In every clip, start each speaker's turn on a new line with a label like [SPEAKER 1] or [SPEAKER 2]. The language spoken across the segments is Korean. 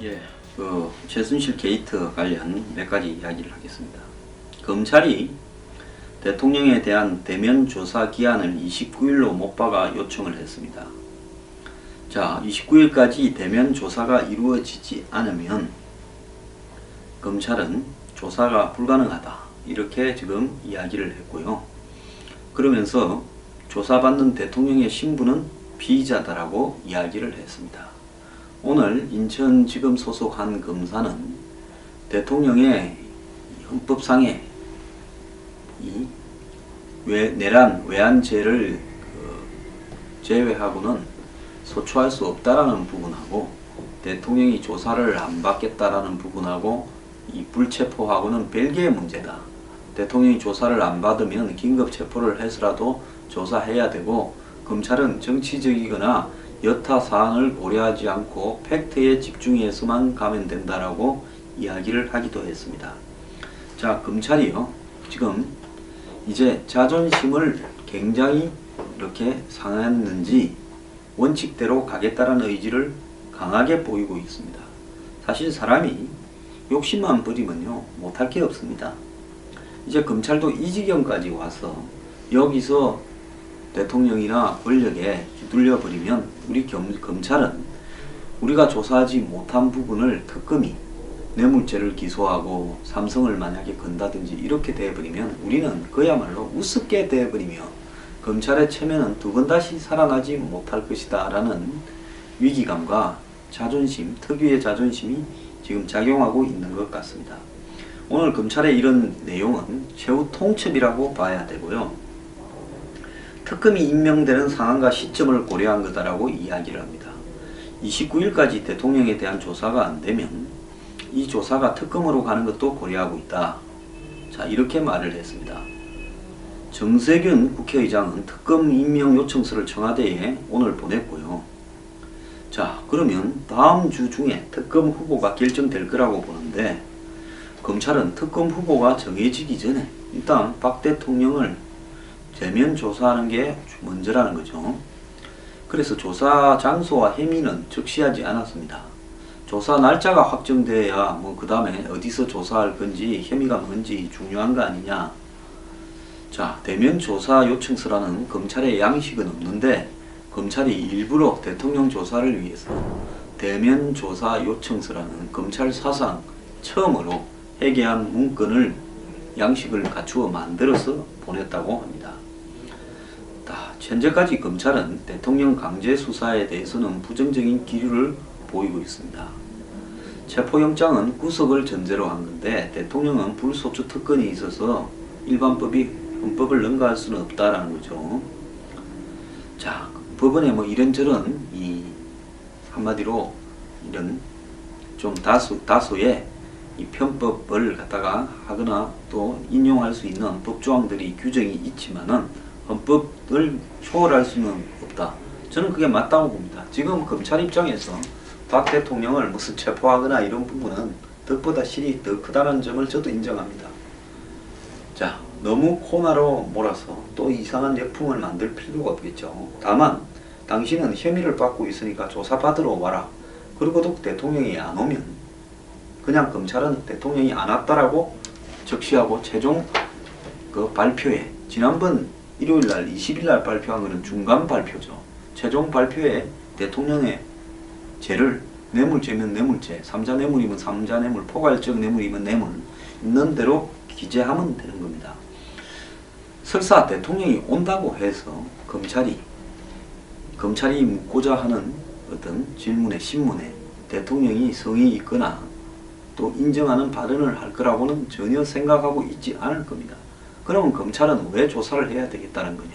[SPEAKER 1] 예, 최순실 게이트 관련 몇 가지 이야기를 하겠습니다. 검찰이 대통령에 대한 대면 조사 기한을 29일로 못 박아 요청을 했습니다. 자, 29일까지 대면 조사가 이루어지지 않으면 검찰은 조사가 불가능하다, 이렇게 지금 이야기를 했고요. 그러면서 조사받는 대통령의 신분은 피의자다라고 이야기를 했습니다. 오늘 인천지검 소속 한 검사는 대통령의 헌법상의 이 내란 외환죄를 제외하고는 소추할 수 없다라는 부분하고, 대통령이 조사를 안 받겠다라는 부분하고, 이 불체포하고는 별개의 문제다. 대통령이 조사를 안 받으면 긴급 체포를 해서라도 조사해야 되고, 검찰은 정치적이거나 여타 사안을 고려하지 않고 팩트에 집중해서만 가면 된다라고 이야기를 하기도 했습니다. 자, 검찰이요, 지금 이제 자존심을 굉장히 이렇게 상했는지 원칙대로 가겠다라는 의지를 강하게 보이고 있습니다. 사실 사람이 욕심만 부리면요, 못할 게 없습니다. 이제 검찰도 이 지경까지 와서 여기서 대통령이나 권력에 휘둘려버리면 우리 검찰은 우리가 조사하지 못한 부분을 특검이 뇌물죄를 기소하고 삼성을 만약에 건다든지 이렇게 돼버리면 우리는 그야말로 우습게 돼버리며 검찰의 체면은 두 번 다시 살아나지 못할 것이다 라는 위기감과 자존심, 특유의 자존심이 지금 작용하고 있는 것 같습니다. 오늘 검찰의 이런 내용은 최후 통첩이라고 봐야 되고요. 특검이 임명되는 상황과 시점을 고려한 거다라고 이야기를 합니다. 29일까지 대통령에 대한 조사가 안 되면 이 조사가 특검으로 가는 것도 고려하고 있다. 자, 이렇게 말을 했습니다. 정세균 국회의장은 특검 임명 요청서를 청와대에 오늘 보냈고요. 자, 그러면 다음 주 중에 특검 후보가 결정될 거라고 보는데, 검찰은 특검 후보가 정해지기 전에 일단 박 대통령을 대면 조사하는 게 먼저라는 거죠. 그래서 조사 장소와 혐의는 적시하지 않았습니다. 조사 날짜가 확정돼야 그 다음에 어디서 조사할 건지 혐의가 뭔지 중요한 거 아니냐. 자, 대면 조사 요청서라는 검찰의 양식은 없는데, 검찰이 일부러 대통령 조사를 위해서 대면 조사 요청서라는 검찰 사상 처음으로 해계한 문건을 양식을 갖추어 만들어서 보냈다고 합니다. 현재까지 검찰은 대통령 강제 수사에 대해서는 부정적인 기류를 보이고 있습니다. 체포영장은 구속을 전제로 한 건데, 대통령은 불소추 특권이 있어서 일반법이 헌법을 능가할 수는 없다라는 거죠. 자, 법원에 이런저런 한마디로 이런 좀 다소의 이 편법을 갖다가 하거나 또 인용할 수 있는 법조항들이 규정이 있지만은 헌법을 초월할 수는 없다. 저는 그게 맞다고 봅니다. 지금 검찰 입장에서 박 대통령을 무슨 체포하거나 이런 부분은 덕보다 실이 더 크다는 점을 저도 인정합니다. 자, 너무 코너로 몰아서 또 이상한 역풍을 만들 필요가 없겠죠. 다만 당신은 혐의를 받고 있으니까 조사받으러 와라. 그리고도 대통령이 안 오면 그냥 검찰은 대통령이 안 왔다라고 적시하고 최종 발표에, 지난번 일요일날 20일날 발표한 것은 중간 발표죠. 최종 발표에 대통령의 죄를 뇌물죄면 뇌물죄, 삼자뇌물이면 삼자뇌물, 포괄적 뇌물이면 뇌물 있는 대로 기재하면 되는 겁니다. 설사 대통령이 온다고 해서 검찰이 묻고자 하는 어떤 질문에, 신문에 대통령이 성의 있거나 또 인정하는 발언을 할 거라고는 전혀 생각하고 있지 않을 겁니다. 그러면 검찰은 왜 조사를 해야 되겠다는 거냐.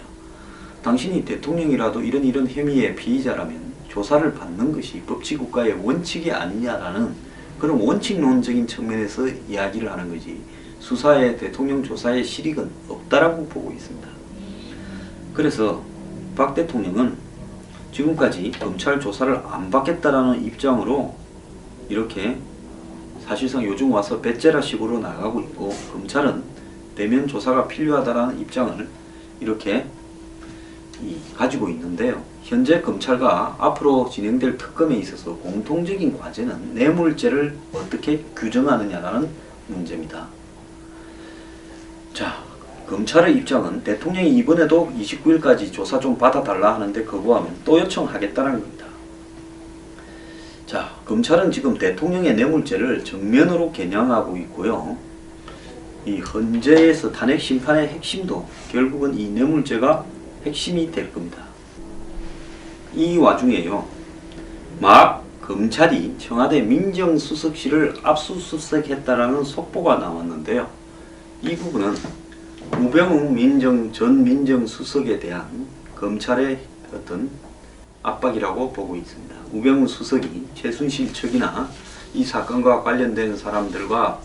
[SPEAKER 1] 당신이 대통령이라도 이런 혐의의 피의자라면 조사를 받는 것이 법치국가의 원칙이 아니냐라는 그런 원칙론적인 측면에서 이야기를 하는 거지, 수사에, 대통령 조사에 실익은 없다라고 보고 있습니다. 그래서 박 대통령은 지금까지 검찰 조사를 안 받겠다라는 입장으로 이렇게 사실상 요즘 와서 배째라식으로 나가고 있고, 검찰은 대면 조사가 필요하다라는 입장을 이렇게 가지고 있는데요. 현재 검찰과 앞으로 진행될 특검에 있어서 공통적인 과제는 뇌물죄를 어떻게 규정하느냐라는 문제입니다. 자, 검찰의 입장은 대통령이 이번에도 29일까지 조사 좀 받아달라 하는데 거부하면 또 요청하겠다는 겁니다. 자, 검찰은 지금 대통령의 뇌물죄를 정면으로 겨냥하고 있고요. 이 헌재에서 탄핵 심판의 핵심도 결국은 이 뇌물죄가 핵심이 될 겁니다. 이 와중에요, 막 검찰이 청와대 민정수석실을 압수수색했다라는 속보가 나왔는데요. 이 부분은 우병우 전 민정수석에 대한 검찰의 어떤 압박이라고 보고 있습니다. 우병우 수석이 최순실 측이나 이 사건과 관련된 사람들과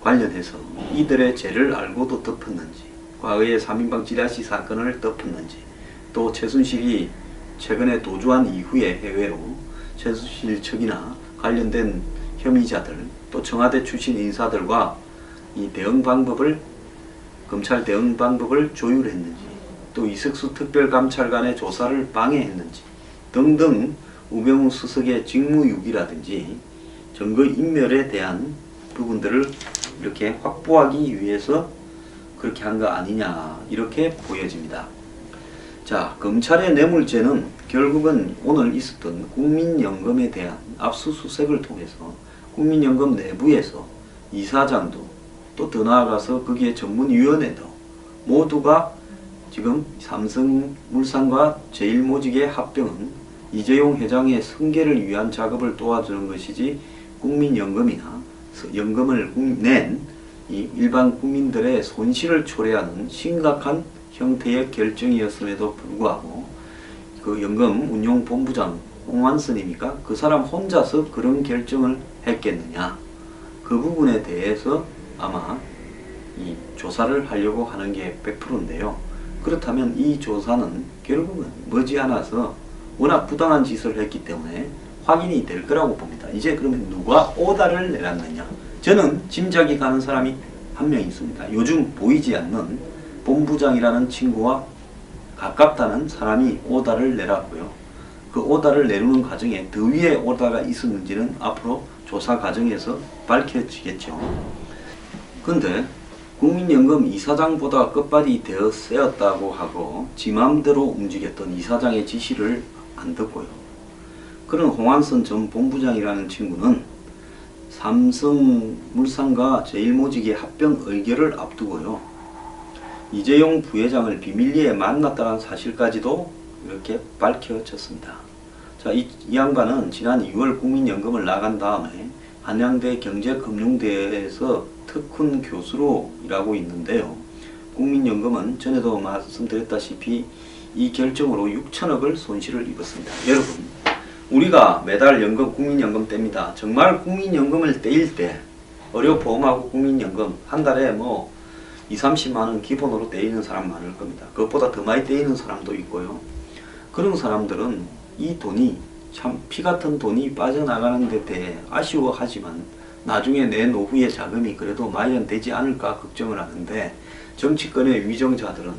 [SPEAKER 1] 관련해서 이들의 죄를 알고도 덮었는지, 과거의 3인방 찌라시 사건을 덮었는지, 또 최순실이 최근에 도주한 이후에 해외로 최순실 측이나 관련된 혐의자들, 또 청와대 출신 인사들과 이 검찰 대응 방법을 조율했는지, 또 이석수 특별감찰관의 조사를 방해했는지 등등 우병우 수석의 직무유기라든지 증거인멸에 대한 부분들을 이렇게 확보하기 위해서 그렇게 한 거 아니냐, 이렇게 보여집니다. 자, 검찰의 뇌물죄는 결국은 오늘 있었던 국민연금에 대한 압수수색을 통해서 국민연금 내부에서 이사장도, 또 더 나아가서 거기에 전문위원회도 모두가 지금 삼성물산과 제일모직의 합병은 이재용 회장의 승계를 위한 작업을 도와주는 것이지 국민연금이나 연금을 낸 이 일반 국민들의 손실을 초래하는 심각한 형태의 결정이었음에도 불구하고 그 연금운용본부장 홍완선입니까? 그 사람 혼자서 그런 결정을 했겠느냐? 그 부분에 대해서 아마 이 조사를 하려고 하는 게 100%인데요. 그렇다면 이 조사는 결국은 머지않아서 워낙 부당한 짓을 했기 때문에 확인이 될 거라고 봅니다. 이제 그러면 누가 오다를 내놨느냐? 저는 짐작이 가는 사람이 한 명 있습니다. 요즘 보이지 않는 본부장이라는 친구와 가깝다는 사람이 오다를 내놨고요. 그 오다를 내놓는 과정에 더 위에 오다가 있었는지는 앞으로 조사 과정에서 밝혀지겠죠. 근데 국민연금 이사장보다 끝발이 되어 세었다고 하고 지 맘대로 움직였던 이사장의 지시를 안 듣고요. 그런 홍완선 전 본부장이라는 친구는 삼성물산과 제일모직의 합병 의결을 앞두고요, 이재용 부회장을 비밀리에 만났다는 사실까지도 이렇게 밝혀졌습니다. 자, 이 양반은 지난 2월 국민연금을 나간 다음에 한양대 경제금융대에서 특훈 교수로 일하고 있는데요. 국민연금은 전에도 말씀드렸다시피 이 결정으로 6천억을 손실을 입었습니다. 여러분, 우리가 매달 연금, 국민연금 뗍니다. 정말 국민연금을 떼일 때 의료보험하고 국민연금 한 달에 뭐 20-30만원 기본으로 떼이는 사람 많을 겁니다. 그것보다 더 많이 떼이는 사람도 있고요. 그런 사람들은 이 돈이 참 피같은 돈이 빠져나가는 데 대해 아쉬워하지만 나중에 내 노후의 자금이 그래도 마련되지 않을까 걱정을 하는데, 정치권의 위정자들은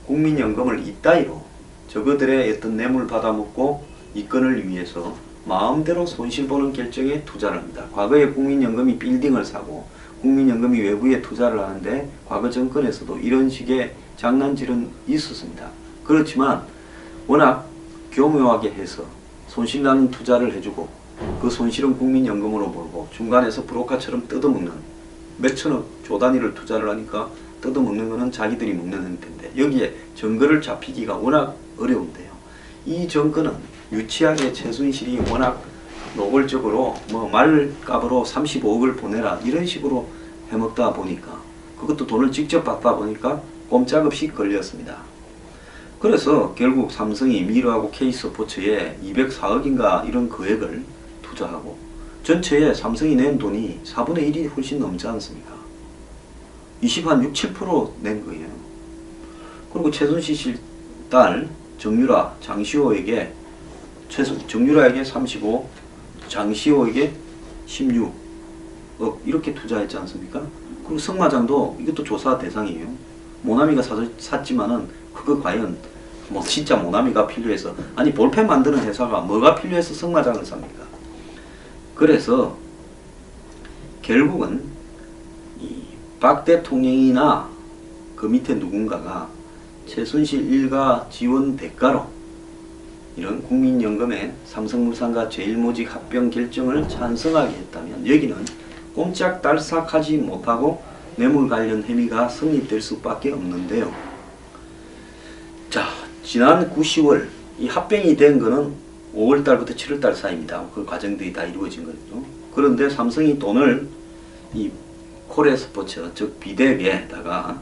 [SPEAKER 1] 국민연금을 이따위로 저그들의 어떤 뇌물 받아먹고 이권을 위해서 마음대로 손실보는 결정에 투자를 합니다. 과거에 국민연금이 빌딩을 사고 국민연금이 외부에 투자를 하는데 과거 정권에서도 이런 식의 장난질은 있었습니다. 그렇지만 워낙 교묘하게 해서 손실나는 투자를 해주고 그 손실은 국민연금으로 몰고 중간에서 브로커처럼 뜯어먹는, 몇천억 조 단위를 투자를 하니까 뜯어먹는 거는 자기들이 먹는 형태인데 여기에 증거를 잡히기가 워낙 어려운데요. 이 정권은 유치하게 최순실이 워낙 노골적으로 뭐 말값으로 35억을 보내라 이런 식으로 해먹다 보니까, 그것도 돈을 직접 받다 보니까 꼼짝없이 걸렸습니다. 그래서 결국 삼성이 미르하고 K스포츠에 204억인가 이런 거액을 투자하고 전체에 삼성이 낸 돈이 4분의 1이 훨씬 넘지 않습니까? 20한 6-7%낸 거예요. 그리고 최순실 딸 정유라, 장시호에게 정유라에게 35, 장시호에게 16억 이렇게 투자했지 않습니까? 그리고 성마장도 이것도 조사 대상이에요. 모나미가 샀지만은 그거 과연 뭐 진짜 모나미가 필요해서, 아니 볼펜 만드는 회사가 뭐가 필요해서 승마장을 삽니까? 그래서 결국은 이 박 대통령이나 그 밑에 누군가가 최순실 일가 지원 대가로 이런 국민연금의 삼성물산과 제일모직 합병 결정을 찬성하게 했다면 여기는 꼼짝달싹하지 못하고 뇌물 관련 혐의가 성립될 수밖에 없는데요. 자, 지난 9, 10월 이 합병이 된 거는 5월달부터 7월달 사이입니다. 그 과정들이 다 이루어진 거죠. 그런데 삼성이 돈을 이 코레스포츠, 즉 비대비에다가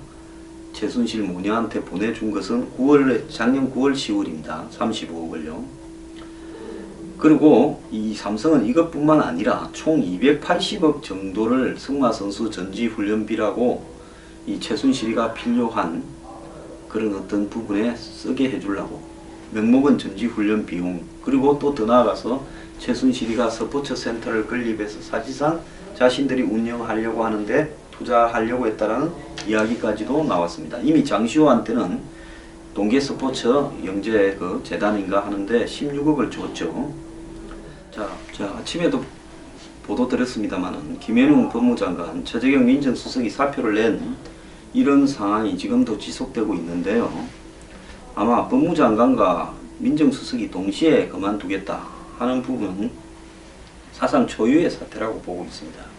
[SPEAKER 1] 최순실 모녀한테 보내준 것은 작년 9월 10월입니다. 35억 원요. 그리고 이 삼성은 이것뿐만 아니라 총 280억 정도를 승마선수 전지훈련비라고 이 최순실이가 필요한 그런 어떤 부분에 쓰게 해주려고, 명목은 전지훈련 비용, 그리고 또 더 나아가서 최순실이가 스포츠 센터를 건립해서 사실상 자신들이 운영하려고 하는데 투자하려고 했다라는 이야기까지도 나왔습니다. 이미 장시호한테는 동계 스포츠 영재 그 재단인가 하는데 16억을 줬죠. 자, 아침에도 보도 드렸습니다만은 김현웅 법무장관, 최재경 민정수석이 사표를 낸 이런 상황이 지금도 지속되고 있는데요. 아마 법무장관과 민정수석이 동시에 그만두겠다 하는 부분은 사상 초유의 사태라고 보고 있습니다.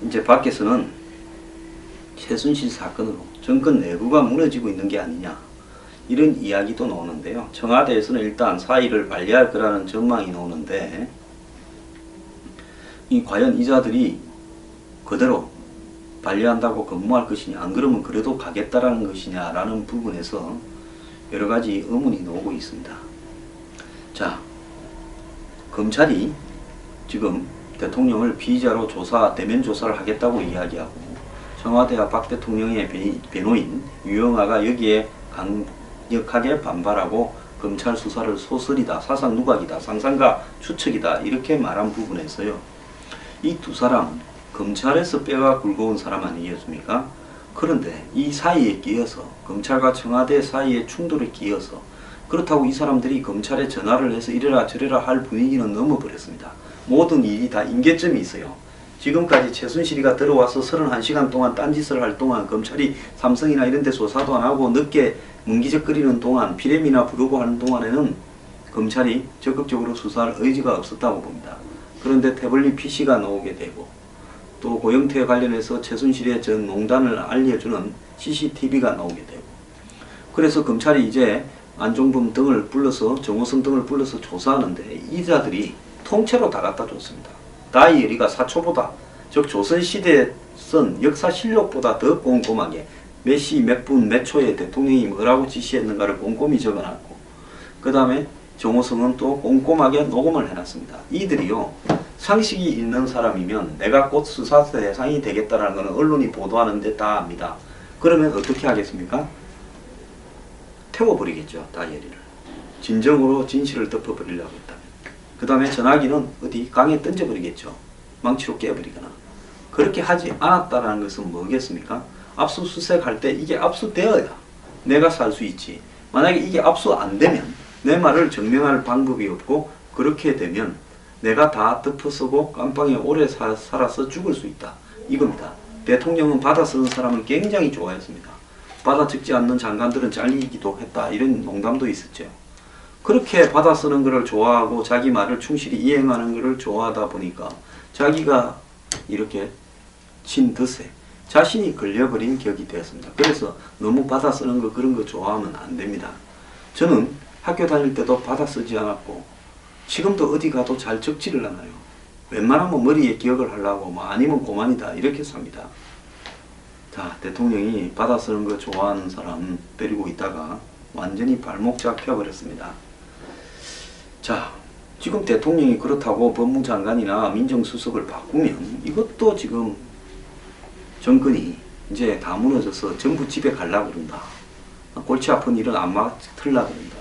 [SPEAKER 1] 이제 밖에서는 최순실 사건으로 정권 내부가 무너지고 있는 게 아니냐 이런 이야기도 나오는데요. 청와대에서는 일단 사의를 반려할 거라는 전망이 나오는데 과연 이자들이 그대로 반려한다고 근무할 것이냐, 안 그러면 그래도 가겠다라는 것이냐라는 부분에서 여러 가지 의문이 나오고 있습니다. 자, 검찰이 지금 대통령을 피의자로 대면 조사를 하겠다고 이야기하고 청와대와 박 대통령의 변호인 유영아가 여기에 강력하게 반발하고 검찰 수사를 소설이다, 사상 누각이다, 상상과 추측이다 이렇게 말한 부분에서요. 이 두 사람은 검찰에서 뼈가 굵어온 사람 아니겠습니까? 그런데 이 사이에 끼어서 검찰과 청와대 사이의 충돌에 끼어서 그렇다고 이 사람들이 검찰에 전화를 해서 이래라 저래라 할 분위기는 넘어버렸습니다. 모든 일이 다 임계점이 있어요. 지금까지 최순실이가 들어와서 31시간 동안 딴짓을 할 동안 검찰이 삼성이나 이런 데 조사도 안 하고 늦게 문기적거리는 동안 피렘이나 부르고 하는 동안에는 검찰이 적극적으로 수사할 의지가 없었다고 봅니다. 그런데 태블릿 PC가 나오게 되고 또 고영태에 관련해서 최순실의 전 농단을 알려주는 CCTV가 나오게 되고 그래서 검찰이 이제 안종범 등을 불러서 정호성 등을 불러서 조사하는데 이자들이 통째로 다 갖다 줬습니다. 다이어리가 사초보다 즉 조선시대에 쓴 역사실록보다 더 꼼꼼하게 몇 시 몇 분 몇 초에 대통령이 뭐라고 지시했는가를 꼼꼼히 적어놨고 그 다음에 정호성은 또 꼼꼼하게 녹음을 해놨습니다. 이들이요 상식이 있는 사람이면 내가 곧 수사 대상이 되겠다라는 것은 언론이 보도하는데 다 압니다. 그러면 어떻게 하겠습니까? 태워버리겠죠. 다이어리를. 진정으로 진실을 덮어버리려고 했다면. 그 다음에 전화기는 어디 강에 던져버리겠죠. 망치로 깨버리거나. 그렇게 하지 않았다는 것은 뭐겠습니까? 압수수색할 때 이게 압수되어야 내가 살 수 있지. 만약에 이게 압수 안 되면 내 말을 증명할 방법이 없고 그렇게 되면 내가 다 덮어쓰고 깜빵에 오래 살아서 죽을 수 있다. 이겁니다. 대통령은 받아 쓰는 사람을 굉장히 좋아했습니다. 받아 적지 않는 장관들은 잘리기도 했다. 이런 농담도 있었죠. 그렇게 받아 쓰는 것을 좋아하고 자기 말을 충실히 이행하는 것을 좋아하다 보니까 자기가 이렇게 친 덫에 자신이 걸려버린 격이 되었습니다. 그래서 너무 받아 쓰는 거 그런 거 좋아하면 안 됩니다. 저는 학교 다닐 때도 받아 쓰지 않았고 지금도 어디 가도 잘 적지를 않아요. 웬만하면 머리에 기억을 하려고 뭐 아니면 고만이다 이렇게 삽니다. 자, 대통령이 받아 쓰는 거 좋아하는 사람 데리고 있다가 완전히 발목 잡혀버렸습니다. 자, 지금 대통령이 그렇다고 법무장관이나 민정수석을 바꾸면 이것도 지금 정권이 이제 다 무너져서 전부 집에 가려고 그런다. 골치 아픈 일은 안 맡으려고 그런다.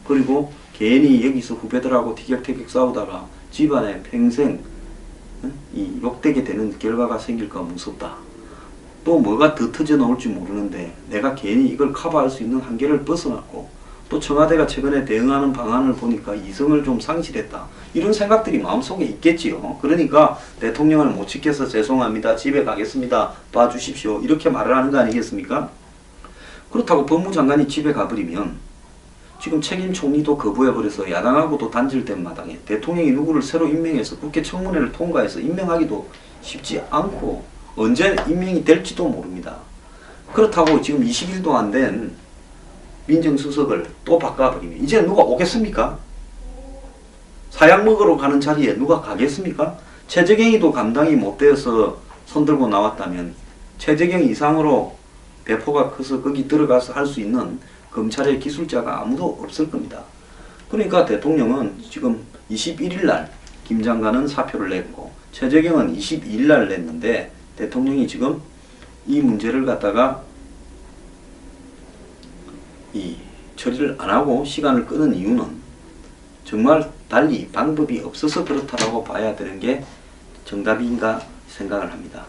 [SPEAKER 1] 그리고 괜히 여기서 후배들하고 티격태격 싸우다가 집안에 평생 이 욕되게 되는 결과가 생길까 무섭다. 또 뭐가 더 터져 나올지 모르는데 내가 괜히 이걸 커버할 수 있는 한계를 벗어났고 또 청와대가 최근에 대응하는 방안을 보니까 이성을 좀 상실했다. 이런 생각들이 마음속에 있겠지요. 그러니까 대통령을 못 지켜서 죄송합니다. 집에 가겠습니다. 봐주십시오. 이렇게 말을 하는 거 아니겠습니까? 그렇다고 법무장관이 집에 가버리면 지금 책임 총리도 거부해버려서 야당하고도 단절된 마당에 대통령이 누구를 새로 임명해서 국회 청문회를 통과해서 임명하기도 쉽지 않고 언제 임명이 될지도 모릅니다. 그렇다고 지금 20일도 안 된 민정수석을 또 바꿔버리면 이제 누가 오겠습니까? 사약 먹으러 가는 자리에 누가 가겠습니까? 최재경이도 감당이 못 되어서 손들고 나왔다면 최재경 이상으로 배포가 커서 거기 들어가서 할 수 있는 검찰의 기술자가 아무도 없을 겁니다. 그러니까 대통령은 지금 21일 날 김 장관은 사표를 냈고 최재경은 22일 날 냈는데 대통령이 지금 이 문제를 갖다가 이 처리를 안 하고 시간을 끄는 이유는 정말 달리 방법이 없어서 그렇다라고 봐야 되는 게 정답인가 생각을 합니다.